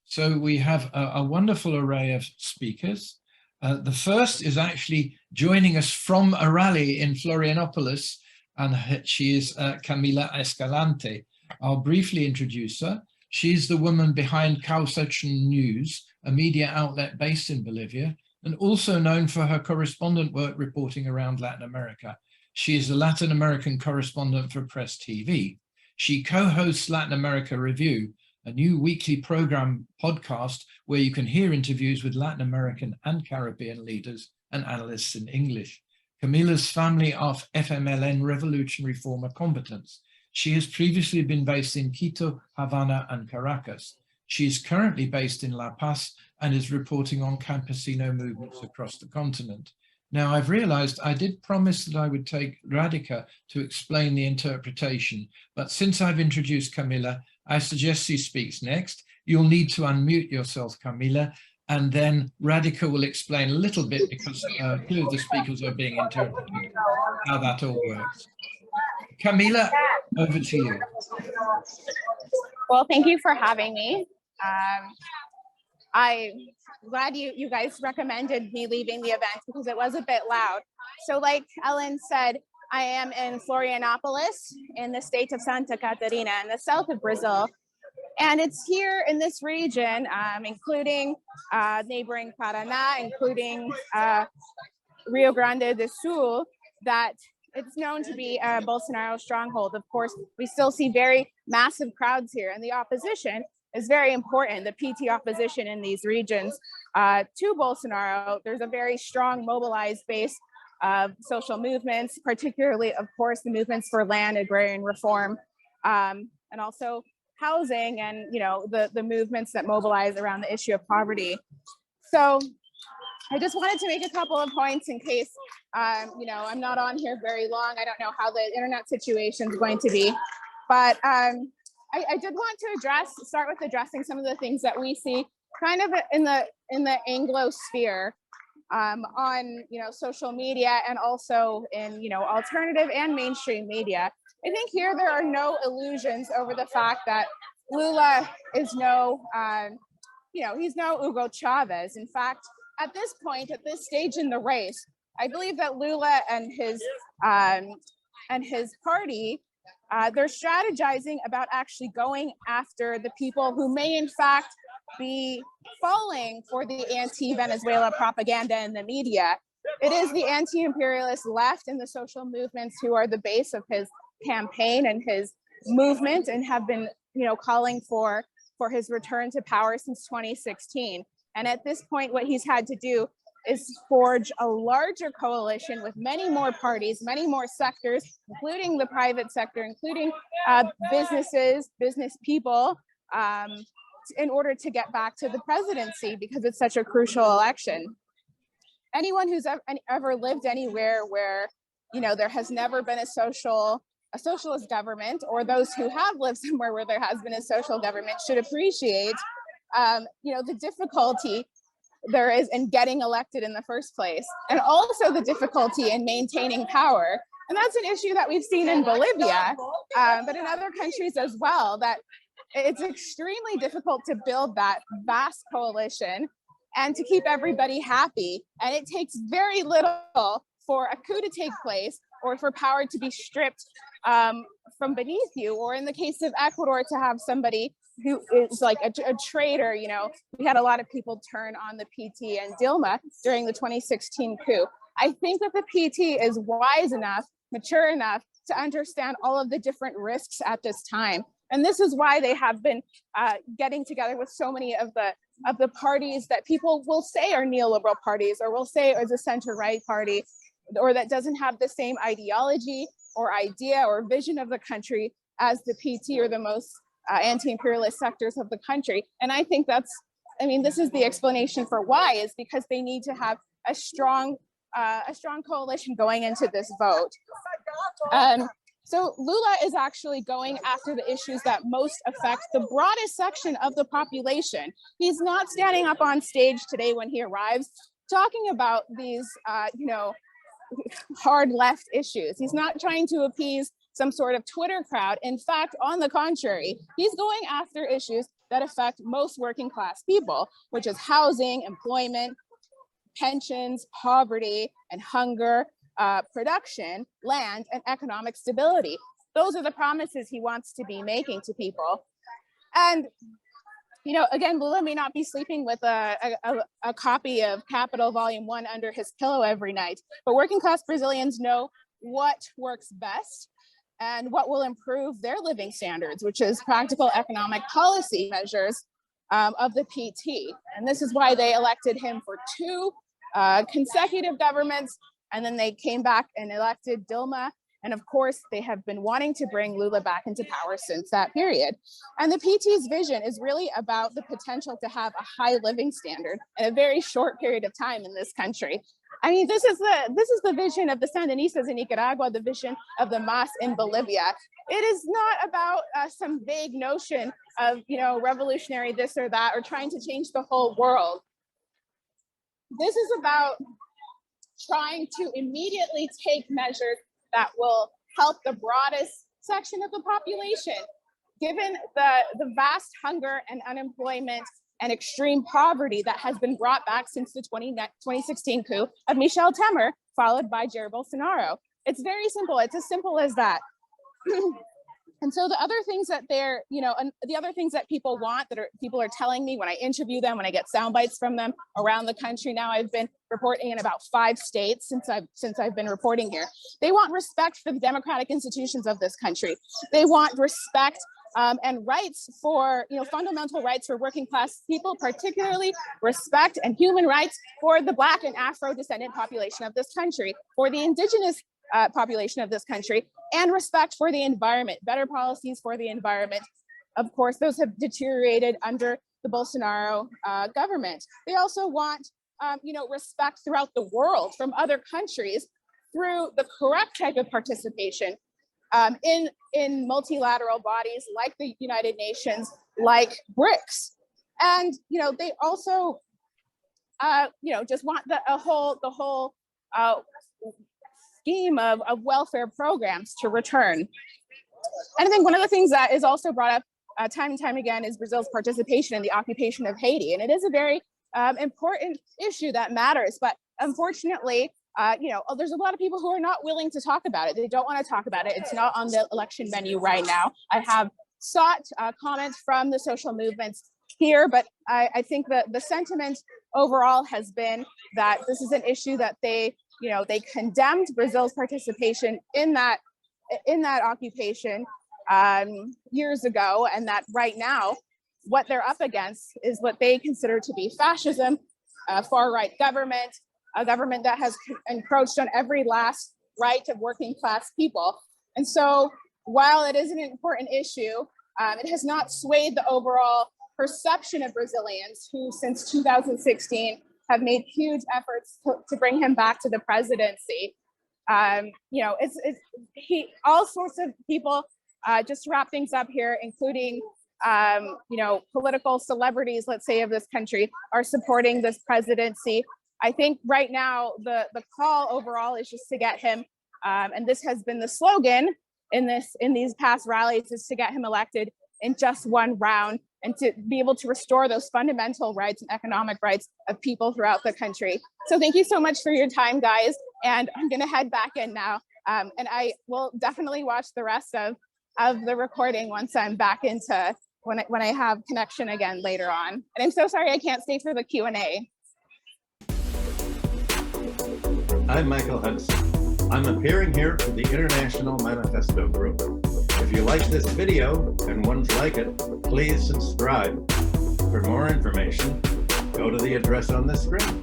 So we have a wonderful array of speakers. The first is actually joining us from a rally in Florianopolis, and she is Camila Escalante. I'll briefly introduce her. She's the woman behind Kawsachun News, a media outlet based in Bolivia, and also known for her correspondent work reporting around Latin America. She is the Latin American correspondent for Press TV. She co-hosts Latin America Review, a new weekly program podcast where you can hear interviews with Latin American and Caribbean leaders and analysts in English. Camila's family are FMLN revolutionary former combatants. She has previously been based in Quito, Havana and Caracas. She is currently based in La Paz and is reporting on campesino movements across the continent. Now, I've realized I did promise that I would take Radhika to explain the interpretation, but since I've introduced Camila, I suggest she speaks next. You'll need to unmute yourself, Camila, and then Radhika will explain a little bit, because two of the speakers are being interpreted, how that all works. Camila, over to you. Well, thank you for having me. I'm glad you guys recommended me leaving the event because it was a bit loud. So like Ellen said, I am in Florianopolis in the state of Santa Catarina in the south of Brazil. And it's here in this region, including neighboring Paraná, including Rio Grande do Sul, that it's known to be a Bolsonaro stronghold. Of course, we still see very massive crowds here, and the opposition is very important. The PT opposition in these regions to Bolsonaro, there's a very strong mobilized base of social movements, particularly, of course, the movements for land, agrarian reform, and also housing, and the movements that mobilize around the issue of poverty. So I just wanted to make a couple of points in case I'm not on here very long. I don't know how the internet situation is going to be, but I did want to start with addressing some of the things that we see kind of in the Anglo sphere on social media, and also in alternative and mainstream media. I think here there are no illusions over the fact that Lula is he's no Hugo Chavez. In fact, at this point, at this stage in the race, I believe that Lula and his party, they're strategizing about actually going after the people who may in fact be falling for the anti-Venezuela propaganda in the media. It is the anti-imperialist left and the social movements who are the base of his campaign and his movement, and have been calling for his return to power since 2016. And at this point, what he's had to do is forge a larger coalition with many more parties, many more sectors, including the private sector, including business people, in order to get back to the presidency, because it's such a crucial election. Anyone who's ever lived anywhere where there has never been a socialist government, or those who have lived somewhere where there has been a social government, should appreciate the difficulty there is in getting elected in the first place, and also the difficulty in maintaining power. And that's an issue that we've seen in Bolivia, but in other countries as well, that it's extremely difficult to build that vast coalition and to keep everybody happy. And it takes very little for a coup to take place, or for power to be stripped from beneath you, or in the case of Ecuador, to have somebody who is like a traitor. We had a lot of people turn on the PT and Dilma during the 2016 coup. I think that the PT is wise enough, mature enough to understand all of the different risks at this time. And this is why they have been getting together with so many of the parties that people will say are neoliberal parties, or will say is a center-right party, or that doesn't have the same ideology or idea or vision of the country as the PT or the most anti-imperialist sectors of the country. And I think this is the explanation for why, is because they need to have a strong coalition going into this vote. So Lula is actually going after the issues that most affect the broadest section of the population. He's not standing up on stage today when he arrives talking about these, hard left issues. He's not trying to appease some sort of Twitter crowd. In fact, on the contrary, he's going after issues that affect most working class people, which is housing, employment, pensions, poverty, and hunger, production, land, and economic stability. Those are the promises he wants to be making to people. And, you know, again, Lula may not be sleeping with a copy of Capital Volume 1 under his pillow every night, but working class Brazilians know what works best and what will improve their living standards, which is practical economic policy measures of the PT. And this is why they elected him for 2 consecutive governments, and then they came back and elected Dilma. And of course, they have been wanting to bring Lula back into power since that period. And the PT's vision is really about the potential to have a high living standard in a very short period of time in this country. I mean, this is the vision of the Sandinistas in Nicaragua, the vision of the MAS in Bolivia. It is not about some vague notion of, you know, revolutionary this or that, or trying to change the whole world. This is about trying to immediately take measures that will help the broadest section of the population. Given the vast hunger and unemployment and extreme poverty that has been brought back since the 2016 coup of Michel Temer, followed by Jair Bolsonaro. It's very simple. It's as simple as that. And so the other things that they're, you know, and the other things that people want, people are telling me when I interview them, when I get sound bites from them around the country now, I've been reporting in about 5 states since I've been reporting here. They want respect for the democratic institutions of this country. They want respect and rights for, you know, fundamental rights for working class people, particularly respect and human rights for the Black and Afro descendant population of this country, for the indigenous population of this country, and respect for the environment, better policies for the environment. Of course, those have deteriorated under the Bolsonaro government. They also want, you know, respect throughout the world from other countries through the correct type of participation in multilateral bodies like the United Nations, like BRICS. And, you know, they also, you know, just want the whole scheme of welfare programs to return. And I think one of the things that is also brought up time and time again is Brazil's participation in the occupation of Haiti. And it is a very important issue that matters. But unfortunately, you know, there's a lot of people who are not willing to talk about it. They don't want to talk about it. It's not on the election menu right now. I have sought comments from the social movements here, but I think that the sentiment overall has been that this is an issue that they, you know, they condemned Brazil's participation in that occupation years ago, and that right now what they're up against is what they consider to be fascism, far-right government, a government that has encroached on every last right of working class people. And so while it is an important issue, it has not swayed the overall perception of Brazilians who since 2016 have made huge efforts to bring him back to the presidency. You know, all sorts of people, just to wrap things up here, including, you know, political celebrities, let's say, of this country are supporting this presidency. I think right now the call overall is just to get him, and this has been the slogan in these past rallies, is to get him elected in just one round and to be able to restore those fundamental rights and economic rights of people throughout the country. So thank you so much for your time, guys. And I'm gonna head back in now. And I will definitely watch the rest of the recording once I'm back into, when I have connection again later on. And I'm so sorry I can't stay for the Q&A. I'm Michael Hudson. I'm appearing here for the International Manifesto Group. If you like this video and ones like it, please subscribe. For more information, go to the address on the screen.